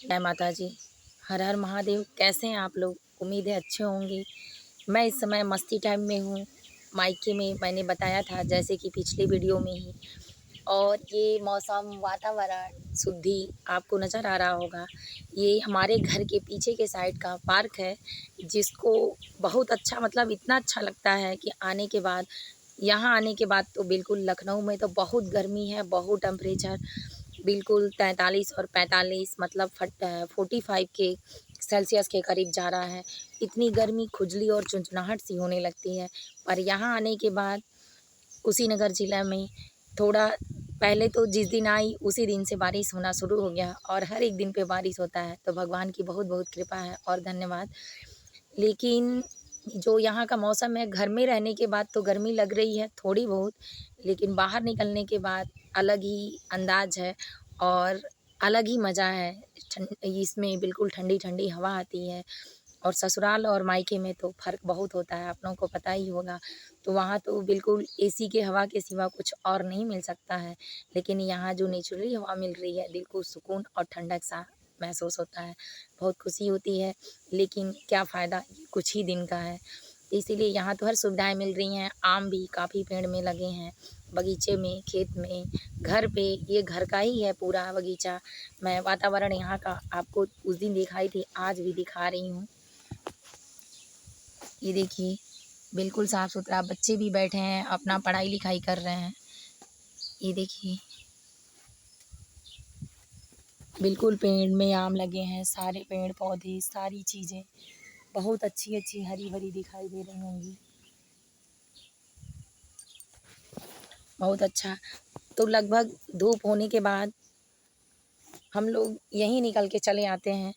जय माता जी। हर हर महादेव। कैसे हैं आप लोग? उम्मीद है अच्छे होंगे। मैं इस समय मस्ती टाइम में हूँ। मायके में मैंने बताया था जैसे कि पिछले वीडियो में ही। और ये मौसम, वातावरण, शुद्धि आपको नज़र आ रहा होगा। ये हमारे घर के पीछे के साइड का पार्क है, जिसको बहुत अच्छा मतलब इतना अच्छा लगता है कि यहाँ आने के बाद तो बिल्कुल लखनऊ में तो बहुत गर्मी है, बहुत टेम्परेचर बिल्कुल 43 और 45 मतलब 45 के सेल्सियस के करीब जा रहा है। इतनी गर्मी, खुजली और चुनचुनाहट सी होने लगती है। पर यहाँ आने के बाद कुशीनगर ज़िला में थोड़ा पहले तो जिस दिन आई उसी दिन से बारिश होना शुरू हो गया और हर एक दिन पे बारिश होता है, तो भगवान की बहुत-बहुत कृपा है और धन्यवाद। लेकिन जो यहाँ का मौसम है, घर में रहने के बाद तो गर्मी लग रही है थोड़ी बहुत, लेकिन बाहर निकलने के बाद अलग ही अंदाज़ है और अलग ही मज़ा है। इसमें बिल्कुल ठंडी-ठंडी हवा आती है और ससुराल और मायके में तो फ़र्क बहुत होता है, आप लोगों को पता ही होगा। तो वहाँ तो बिल्कुल एसी के हवा के सिवा कुछ और नहीं मिल सकता है, लेकिन यहाँ जो नेचुरली हवा मिल रही है, दिल को सुकून और ठंडक-सा महसूस होता है। बहुत खुशी होती है, लेकिन क्या फ़ायदा, ये कुछ ही दिन का है। इसीलिए यहाँ तो हर सुविधाएँ मिल रही हैं, आम भी काफ़ी पेड़ में लगे हैं, बगीचे में, खेत में, घर पे, ये घर का ही है पूरा बगीचा। मैं वातावरण यहाँ का आपको उस दिन दिखाई थी, आज भी दिखा रही हूँ। ये देखिए, बिल्कुल साफ-सुथरा, बच्चे भी बैठे हैं, अपना पढ़ाई-लिखाई कर रहे हैं। ये देखिए, बिल्कुल पेड़ में आम लगे हैं, सारे पेड़-पौधे, सारी चीज़ें बहुत अच्छी-अच्छी हरी-भरी दिखाई दे रही होंगी। बहुत अच्छा। तो लगभग धूप होने के बाद हम लोग यहीं निकल के चले आते हैं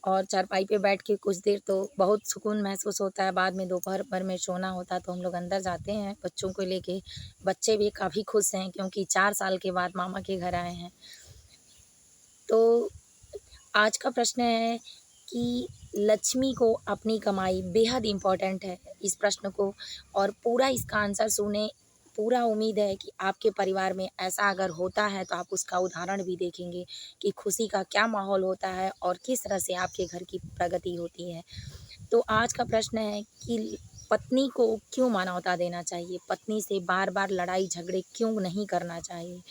और चारपाई पे बैठ के कुछ देर तो बहुत सुकून महसूस होता है। बाद में दोपहर भर में सोना होता है तो हम लोग अंदर जाते हैं बच्चों को लेके। बच्चे भी काफ़ी खुश हैं क्योंकि 4 साल के बाद मामा के घर आए हैं। तो आज का प्रश्न है कि लक्ष्मी को अपनी कमाई बेहद इम्पोर्टेंट है, इस प्रश्न को और पूरा इसका आंसर सुने। पूरा उम्मीद है कि आपके परिवार में ऐसा अगर होता है तो आप उसका उदाहरण भी देखेंगे कि खुशी का क्या माहौल होता है और किस तरह से आपके घर की प्रगति होती है। तो आज का प्रश्न है कि पत्नी को क्यों मान्यता देना चाहिए? पत्नी से बार-बार लड़ाई झगड़े क्यों नहीं करना चाहिए?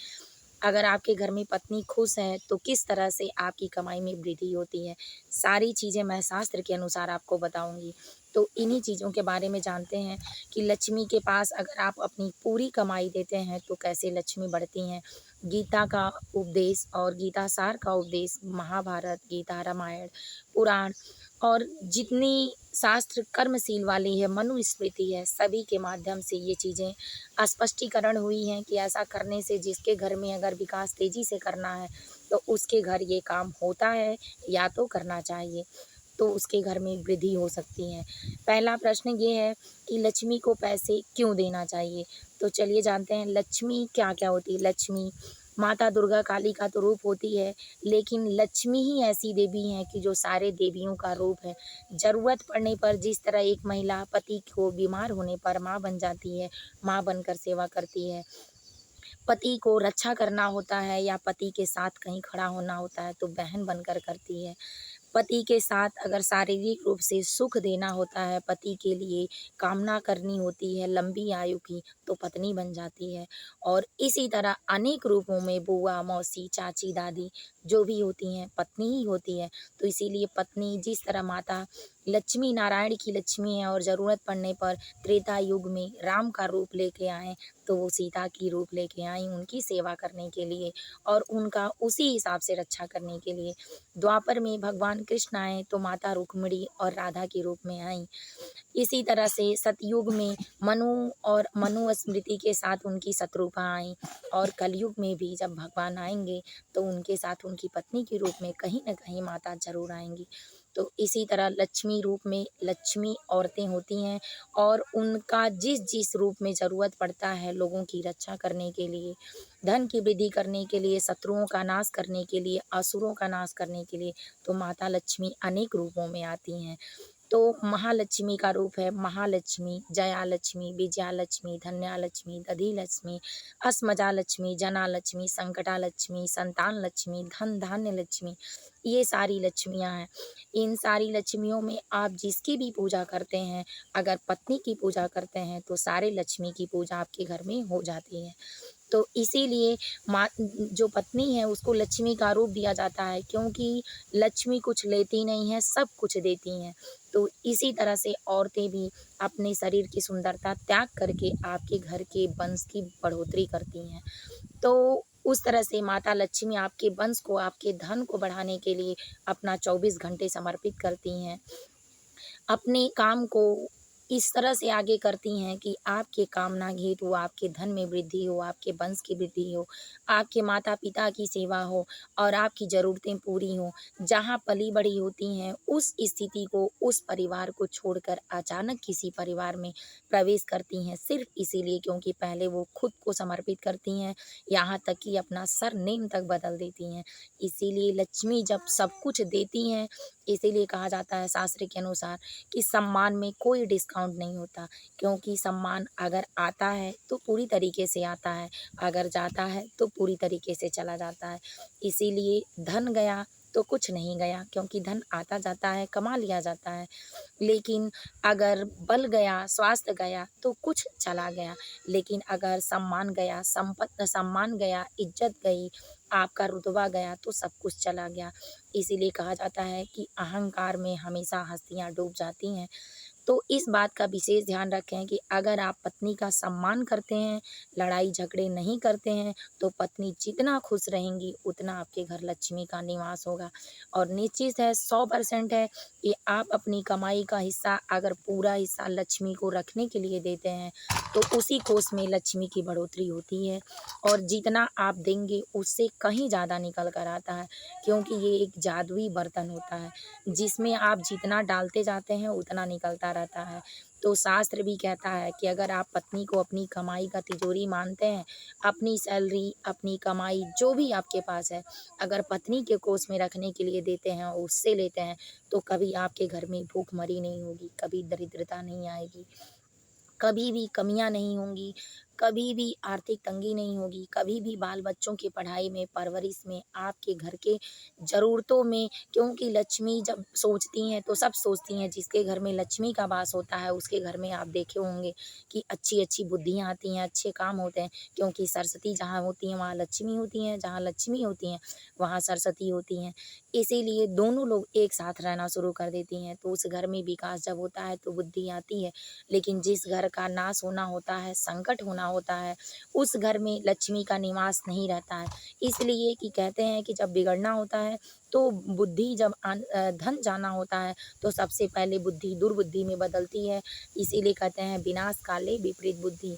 अगर आपके घर में पत्नी खुश है, तो किस तरह से आपकी कमाई में वृद्धि होती है? सारी चीज़ें मैं शास्त्र के अनुसार आपको बताऊँगी। तो इन्हीं चीज़ों के बारे में जानते हैं कि लक्ष्मी के पास अगर आप अपनी पूरी कमाई देते हैं, तो कैसे लक्ष्मी बढ़ती हैं। गीता का उपदेश और गीता सार का उपदेश, महाभारत, गीता, रामायण, पुराण और जितनी शास्त्र कर्मशील वाली है, मनुस्मृति है, सभी के माध्यम से ये चीज़ें स्पष्टीकरण हुई हैं कि ऐसा करने से जिसके घर में अगर विकास तेज़ी से करना है, तो उसके घर ये काम होता है या तो करना चाहिए, तो उसके घर में वृद्धि हो सकती है। पहला प्रश्न ये है कि लक्ष्मी को पैसे क्यों देना चाहिए? तो चलिए जानते हैं लक्ष्मी क्या-क्या होती है। लक्ष्मी माता दुर्गा काली का तो रूप होती है, लेकिन लक्ष्मी ही ऐसी देवी हैं कि जो सारे देवियों का रूप है। ज़रूरत पड़ने पर जिस तरह एक महिला पति को बीमार होने पर माँ बन जाती है, माँ बनकर सेवा करती है। पति को रक्षा करना होता है या पति के साथ कहीं खड़ा होना होता है तो बहन बनकर करती है। पति के साथ अगर शारीरिक रूप से सुख देना होता है, पति के लिए कामना करनी होती है लंबी आयु की, तो पत्नी बन जाती है। और इसी तरह अनेक रूपों में बुआ, मौसी, चाची, दादी जो भी होती हैं, पत्नी ही होती है। तो इसीलिए पत्नी जिस तरह माता लक्ष्मी नारायण की लक्ष्मी है और ज़रूरत पड़ने पर त्रेता युग में राम का रूप लेके आए, तो वो सीता की रूप लेके आईं उनकी सेवा करने के लिए और उनका उसी हिसाब से रक्षा करने के लिए। द्वापर में भगवान कृष्ण आए तो माता रुक्मिणी और राधा के रूप में आईं। इसी तरह से सतयुग में मनु स्मृति के साथ उनकी शत्रुपा आईं और कलयुग में भी जब भगवान आएँगे तो उनके साथ उनकी पत्नी के रूप में कहीं न कहीं माता ज़रूर आएँगी। तो इसी तरह लक्ष्मी रूप में लक्ष्मी औरतें होती हैं और उनका जिस-जिस रूप में ज़रूरत पड़ता है लोगों की रक्षा करने के लिए, धन की वृद्धि करने के लिए, शत्रुओं का नाश करने के लिए, असुरों का नाश करने के लिए, तो माता लक्ष्मी अनेक रूपों में आती हैं। तो महालक्ष्मी का रूप है महालक्ष्मी, जयालक्ष्मी, विजयालक्ष्मी, धन्यालक्ष्मी, दधिलक्ष्मी, अस्मजालक्ष्मी, जनालक्ष्मी, संकटालक्ष्मी, संतान लक्ष्मी, धन धान्य लक्ष्मी, ये सारी लक्ष्मियाँ हैं। इन सारी लक्ष्मियों में आप जिसकी भी पूजा करते हैं, अगर पत्नी की पूजा करते हैं तो सारे लक्ष्मी की पूजा आपके घर में हो जाती है। तो इसीलिए माँ जो पत्नी है उसको लक्ष्मी का रूप दिया जाता है, क्योंकि लक्ष्मी कुछ लेती नहीं है, सब कुछ देती हैं। तो इसी तरह से औरतें भी अपने शरीर की सुंदरता त्याग करके आपके घर के वंश की बढ़ोतरी करती हैं। तो उस तरह से माता लक्ष्मी आपके वंश को, आपके धन को बढ़ाने के लिए अपना 24 घंटे समर्पित करती हैं। अपने काम को इस तरह से आगे करती हैं कि आपके कामना हेतु आपके धन में वृद्धि हो, आपके वंश की वृद्धि हो, आपके माता-पिता की सेवा हो और आपकी ज़रूरतें पूरी हों। जहाँ पली-बड़ी होती हैं, उस स्थिति को, उस परिवार को छोड़कर अचानक किसी परिवार में प्रवेश करती हैं, सिर्फ़ इसीलिए क्योंकि पहले वो खुद को समर्पित करती हैं, यहाँ तक कि अपना सरनेम तक बदल देती हैं। इसीलिए लक्ष्मी जब सब कुछ देती हैं, इसीलिए कहा जाता है शास्त्र के अनुसार कि सम्मान में कोई डिस्काउंट नहीं होता, क्योंकि सम्मान अगर आता है तो पूरी तरीके से आता है, अगर जाता है तो पूरी तरीके से चला जाता है। इसीलिए धन गया तो कुछ नहीं गया, क्योंकि धन आता जाता है, कमा लिया जाता है। लेकिन अगर बल गया, स्वास्थ्य गया तो कुछ चला गया। लेकिन अगर सम्मान गया, इज़्ज़त गई, आपका रुतबा गया तो सब कुछ चला गया। इसीलिए कहा जाता है कि अहंकार में हमेशा हस्तियाँ डूब जाती हैं। तो इस बात का विशेष ध्यान रखें कि अगर आप पत्नी का सम्मान करते हैं, लड़ाई झगड़े नहीं करते हैं, तो पत्नी जितना खुश रहेंगी, उतना आपके घर लक्ष्मी का निवास होगा। और निश्चित है, 100% है कि आप अपनी कमाई का हिस्सा अगर पूरा हिस्सा लक्ष्मी को रखने के लिए देते हैं, तो उसी कोष में लक्ष्मी की बढ़ोतरी होती है और जितना आप देंगे, उससे कहीं ज़्यादा निकल कर आता है, क्योंकि ये एक जादुई बर्तन होता है, जिसमें आप जितना डालते जाते हैं उतना निकलता रहता है। तो शास्त्र भी कहता है कि अगर आप पत्नी को अपनी कमाई का तिजोरी मानते हैं, अपनी सैलरी, अपनी कमाई जो भी आपके पास है, अगर पत्नी के कोष में रखने के लिए देते हैं और उससे लेते हैं, तो कभी आपके घर में भूखमरी नहीं होगी, कभी दरिद्रता नहीं आएगी। कभी भी कमियाँ नहीं होंगी, कभी भी आर्थिक तंगी नहीं होगी, कभी भी बाल-बच्चों की पढ़ाई में, परवरिश में, आपके घर के ज़रूरतों में, क्योंकि लक्ष्मी जब सोचती हैं तो सब सोचती हैं। जिसके घर में लक्ष्मी का वास होता है, उसके घर में आप देखे होंगे कि अच्छी-अच्छी बुद्धियाँ आती हैं, अच्छे काम होते हैं, क्योंकि सरस्वती जहाँ होती हैं, वहाँ लक्ष्मी होती हैं, जहाँ लक्ष्मी होती हैं, वहाँ सरस्वती होती हैं। इसीलिए दोनों लोग एक साथ रहना शुरू कर देती हैं, तो उस घर में विकास जब होता है, तो बुद्धि आती है। लेकिन जिस घर का नाश होना होता है, संकट होना होता है, उस घर में लक्ष्मी का निवास नहीं रहता है। इसलिए कि कहते हैं कि जब बिगड़ना होता है, तो बुद्धि जब धन जाना होता है, तो सबसे पहले बुद्धि दुर्बुद्धि में बदलती है। इसीलिए कहते हैं विनाश काले विपरीत बुद्धि।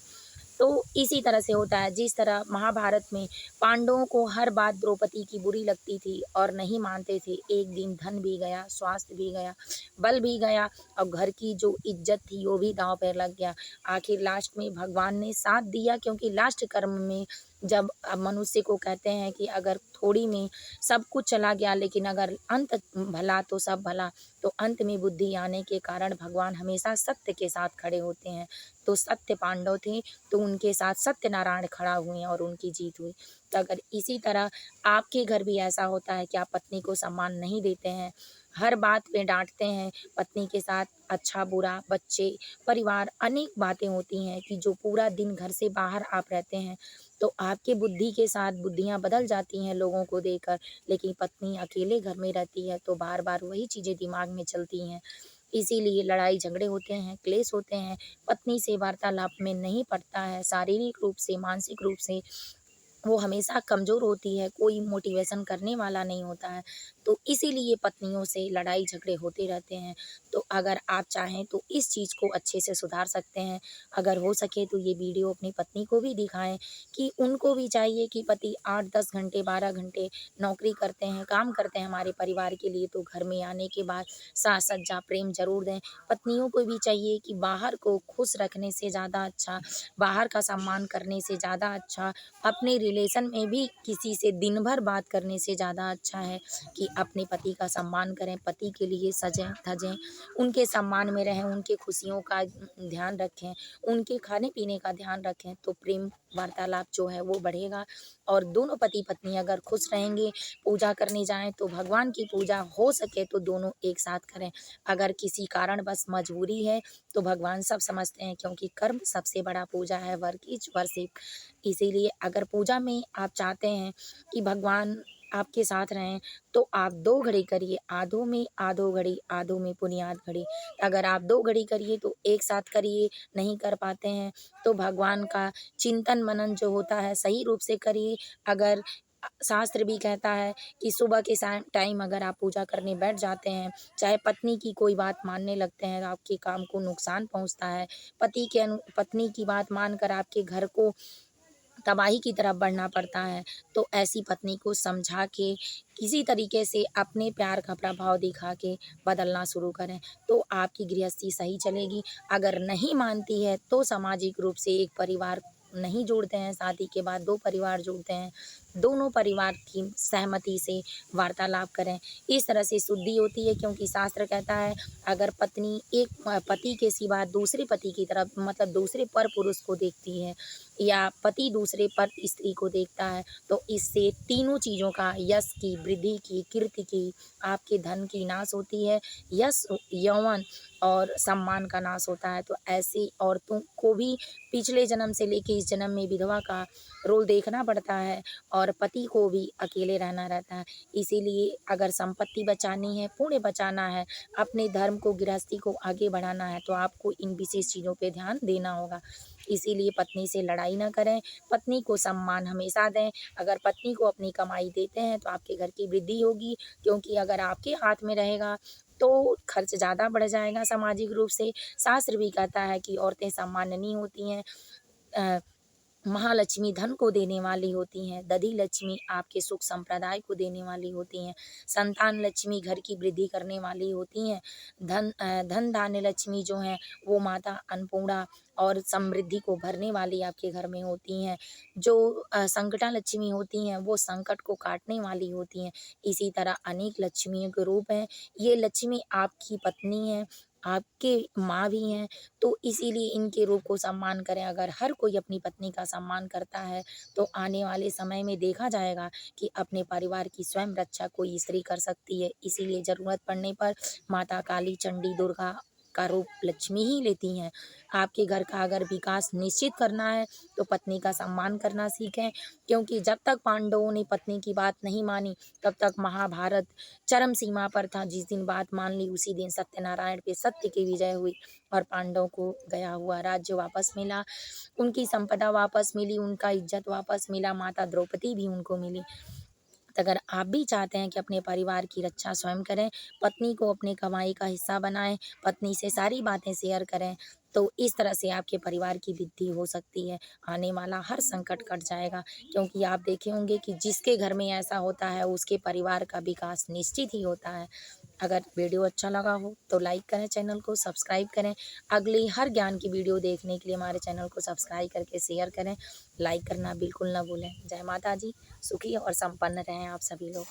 तो इसी तरह से होता है, जिस तरह महाभारत में पांडवों को हर बात द्रौपदी की बुरी लगती थी और नहीं मानते थे। एक दिन धन भी गया, स्वास्थ्य भी गया, बल भी गया और घर की जो इज़्ज़त थी वो भी दाँव पे लग गया। आखिर लास्ट में भगवान ने साथ दिया, क्योंकि लास्ट कर्म में जब मनुष्य को कहते हैं कि अगर थोड़ी में सब कुछ चला गया, लेकिन अगर अंत भला तो सब भला, तो अंत में बुद्धि आने के कारण भगवान हमेशा सत्य के साथ खड़े होते हैं। तो सत्य पांडव थे, तो उनके साथ सत्यनारायण खड़ा हुए और उनकी जीत हुई। तो अगर इसी तरह आपके घर भी ऐसा होता है कि आप पत्नी को सम्मान नहीं देते हैं, हर बात पे डाँटते हैं, पत्नी के साथ अच्छा-बुरा, बच्चे, परिवार अनेक बातें होती हैं कि जो पूरा दिन घर से बाहर आप रहते हैं, तो आपके बुद्धि के साथ बुद्धियाँ बदल जाती हैं लोगों को देखकर, लेकिन पत्नी अकेले घर में रहती है, तो बार-बार वही चीज़ें दिमाग में चलती हैं। इसीलिए लड़ाई झगड़े होते हैं, क्लेश होते हैं, पत्नी से वार्तालाप में नहीं पड़ता है, शारीरिक रूप से, मानसिक रूप से वो हमेशा कमज़ोर होती है, कोई मोटिवेशन करने वाला नहीं होता है। तो इसीलिए पत्नियों से लड़ाई झगड़े होते रहते हैं। तो अगर आप चाहें तो इस चीज़ को अच्छे से सुधार सकते हैं। अगर हो सके तो ये वीडियो अपनी पत्नी को भी दिखाएँ कि उनको भी चाहिए कि पति 8-10 घंटे, 12 घंटे नौकरी करते हैं, काम करते हैं हमारे परिवार के लिए, तो घर में आने के बाद साज-सज्जा, प्रेम ज़रूर दें। पत्नियों को भी चाहिए कि बाहर को खुश रखने से ज़्यादा अच्छा, बाहर का सम्मान करने से ज़्यादा अच्छा, अपने रिलेशन में भी किसी से दिन भर बात करने से ज़्यादा अच्छा है कि अपने पति का सम्मान करें, पति के लिए सजें-धजें, उनके सम्मान में रहें, उनकी खुशियों का ध्यान रखें, उनके खाने-पीने का ध्यान रखें, तो प्रेम वार्तालाप जो है वो बढ़ेगा। और दोनों पति-पत्नी अगर खुश रहेंगे, पूजा करने जाएँ तो भगवान की पूजा हो सके तो दोनों एक साथ करें। अगर किसी कारणवश मजबूरी है तो भगवान सब समझते हैं, क्योंकि कर्म सबसे बड़ा पूजा है, वर्क इज़ वर्शिप। इसीलिए अगर पूजा में आप चाहते हैं कि भगवान आपके साथ रहें, तो आप 2 घड़ी करिए, आधों में आधो घड़ी, आधों में पुनियाद घड़ी। अगर आप 2 घड़ी करिए तो एक साथ करिए, नहीं कर पाते हैं तो भगवान का चिंतन मनन जो होता है सही रूप से करिए। अगर शास्त्र भी कहता है कि सुबह के टाइम अगर आप पूजा करने बैठ जाते हैं, चाहे पत्नी की कोई बात मानने लगते हैं, तो आपके काम को नुकसान पहुँचता है। पत्नी की बात मानकर आपके घर को तबाही की तरफ बढ़ना पड़ता है, तो ऐसी पत्नी को समझा के किसी तरीके से अपने प्यार का प्रभाव दिखा के बदलना शुरू करें, तो आपकी गृहस्थी सही चलेगी। अगर नहीं मानती है तो सामाजिक रूप से एक परिवार नहीं जोड़ते हैं, शादी के बाद 2 परिवार जोड़ते हैं। दोनों परिवार की सहमति से वार्तालाप करें, इस तरह से शुद्धि होती है, क्योंकि शास्त्र कहता है अगर पत्नी एक पति के सिवा दूसरे पति की तरफ मतलब दूसरे पर पुरुष को देखती है या पति दूसरे पर स्त्री को देखता है, तो इससे तीनों चीज़ों का यश की, वृद्धि की, कीर्ति की, आपके धन की नाश होती है। यश, यौवन और सम्मान का नाश होता है। तो ऐसी औरतों को भी पिछले जन्म से लेके इस जन्म में विधवा का रोल देखना पड़ता है और पति को भी अकेले रहना रहता है। इसीलिए अगर संपत्ति बचानी है, पुण्य बचाना है, अपने धर्म को, गृहस्थी को आगे बढ़ाना है, तो आपको इन विशेष चीज़ों पे ध्यान देना होगा। इसीलिए पत्नी से लड़ाई ना करें, पत्नी को सम्मान हमेशा दें। अगर पत्नी को अपनी कमाई देते हैं तो आपके घर की वृद्धि होगी, क्योंकि अगर आपके हाथ में रहेगा तो खर्च ज़्यादा बढ़ जाएगा सामाजिक रूप से। शास्त्र भी कहता है कि औरतें सम्माननीय होती हैं। अ, महालक्ष्मी धन को देने वाली होती हैं, दधि लक्ष्मी आपके सुख संप्रदाय को देने वाली होती हैं, संतान लक्ष्मी घर की वृद्धि करने वाली होती हैं, धन धान्य लक्ष्मी जो हैं वो माता अन्नपूर्णा और समृद्धि को भरने वाली आपके घर में होती हैं। जो संकटा लक्ष्मी होती हैं वो संकट को काटने वाली होती हैं। इसी तरह अनेक लक्ष्मियों के रूप हैं। ये लक्ष्मी आपकी पत्नी है, आपके माँ भी हैं, तो इसीलिए इनके रूप को सम्मान करें। अगर हर कोई अपनी पत्नी का सम्मान करता है तो आने वाले समय में देखा जाएगा कि अपने परिवार की स्वयं रक्षा कोई स्त्री कर सकती है। इसीलिए ज़रूरत पड़ने पर माता काली, चंडी, दुर्गा का रूप लक्ष्मी ही लेती हैं। आपके घर का अगर विकास निश्चित करना है तो पत्नी का सम्मान करना सीखें, क्योंकि जब तक पांडवों ने पत्नी की बात नहीं मानी तब तक महाभारत चरम सीमा पर था। जिस दिन बात मान ली उसी दिन सत्यनारायण पे सत्य की विजय हुई और पांडवों को गया हुआ राज्य वापस मिला, उनकी संपदा वापस मिली, उनका इज्जत वापस मिला, माता द्रौपदी भी उनको मिली। तो अगर आप भी चाहते हैं कि अपने परिवार की रक्षा स्वयं करें, पत्नी को अपनी कमाई का हिस्सा बनाएं, पत्नी से सारी बातें शेयर करें, तो इस तरह से आपके परिवार की वृद्धि हो सकती है। आने वाला हर संकट कट जाएगा, क्योंकि आप देखे होंगे कि जिसके घर में ऐसा होता है उसके परिवार का विकास निश्चित ही होता है। अगर वीडियो अच्छा लगा हो तो लाइक करें, चैनल को सब्सक्राइब करें। अगली हर ज्ञान की वीडियो देखने के लिए हमारे चैनल को सब्सक्राइब करके शेयर करें, लाइक करना बिल्कुल ना भूलें। जय माता जी, सुखी और संपन्न रहें आप सभी लोग।